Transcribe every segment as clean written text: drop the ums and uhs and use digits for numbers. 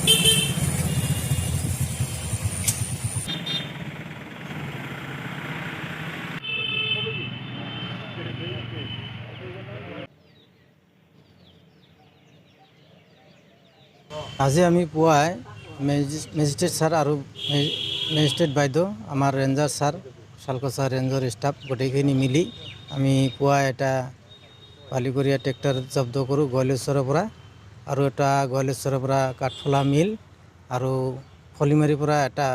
আজি আমি পুৱাই মেজিষ্ট্ৰেট ছাৰ আৰু মেজিষ্ট্ৰেট বাইদেউ আমাৰ ৰেঞ্জাৰ ছাৰ শালকচা ৰেঞ্জৰ ষ্টাফ গোটেইখিনি মিলি আমি পুৱাই এটা বালিকৰীয়া ট্ৰেক্টৰ জব্দ কৰোঁ গোৱালেশ্বৰৰ পৰা, আৰু এটা গোৱালেশ্বৰৰ পৰা কাঠফলা মিল আৰু ফলিমাৰীৰ পৰা এটা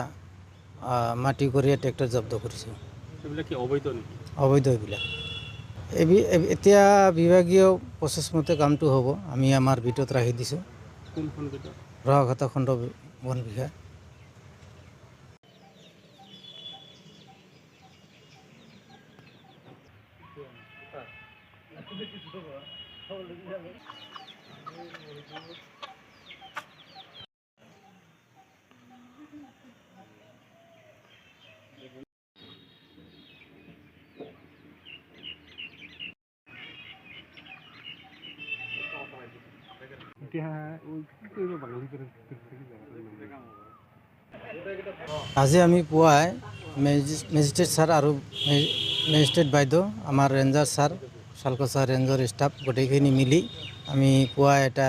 মাটিকৰীয়া ট্ৰেক্টৰ জব্দ কৰিছোঁ। এইবিলাক কি অবৈধ নেকি? অবৈধ এইবিলাক। এতিয়া বিভাগীয় প্ৰচেছ মতে কামটো হ'ব। আমি আমাৰ ভিতৰত ৰাখি দিছোঁ। কোনখন ভিতৰত? ৰহাঘাটা খণ্ড বন বিভাগ। আজি আমি পুৱাই মেজিষ্ট্ৰেট ছাৰ আৰু মেজিষ্ট্ৰেট বাইদেউ আমাৰ ৰেঞ্জাৰ ছাৰ শালকচা ৰেঞ্জৰ ষ্টাফ গোটেইখিনি মিলি আমি পুৱাই এটা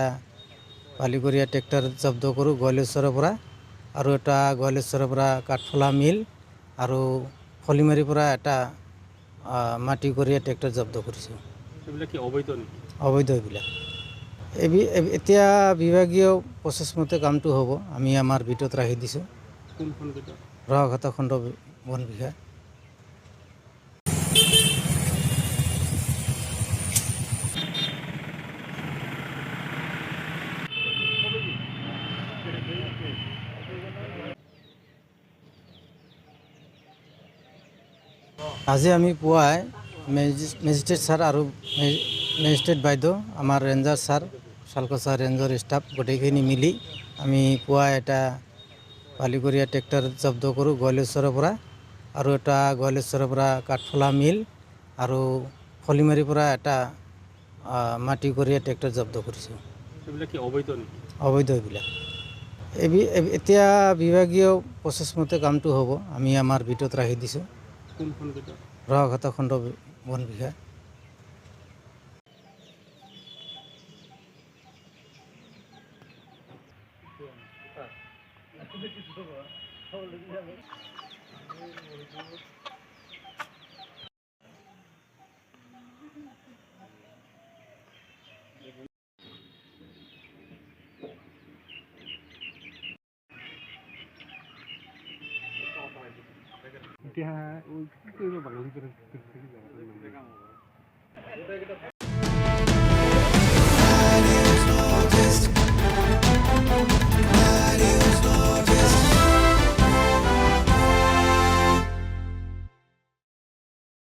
বালিকৰীয়া ট্ৰেক্টৰ জব্দ কৰোঁ গোৱালেশ্বৰৰ পৰা, আৰু এটা গোৱালেশ্বৰৰ পৰা কাঠফলা মিল আৰু ফলিমাৰীৰ পৰা এটা মাটিকৰীয়া ট্ৰেক্টৰ জব্দ কৰিছোঁ। এইবিলাক কি অবৈধ নেকি? অবৈধ এইবিলাক। এতিয়া বিভাগীয় প্ৰচেছ মতে কামটো হ'ব। আমি আমাৰ ভিতৰত ৰাখি দিছোঁ। কোনখন ভিতৰত? ৰহাঘাটা খণ্ড বন বিভাগ। আজি আমি পুৱাই মেজিষ্ট্ৰেট ছাৰ আৰু মেজিষ্ট্ৰেট বাইদেউ আমাৰ ৰেঞ্জাৰ ছাৰ শালকচা ৰেঞ্জৰ ষ্টাফ গোটেইখিনি মিলি আমি পুৱাই এটা বালিকৰীয়া ট্ৰেক্টৰ জব্দ কৰোঁ গোৱালেশ্বৰৰ পৰা, আৰু এটা গোৱালেশ্বৰৰ পৰা কাঠফলা মিল আৰু ফলিমাৰীৰ পৰা এটা মাটিকৰীয়া ট্ৰেক্টৰ জব্দ কৰিছোঁ। এইবিলাক কি অবৈধ নেকি? অবৈধ এইবিলাক। এতিয়া বিভাগীয় প্ৰচেছ মতে কামটো হ'ব। আমি আমাৰ ভিতৰত ৰাখি দিছোঁ। কোনখন ভিতৰত? ৰহাঘাটা খণ্ড বন বিভাগ। এতিয়া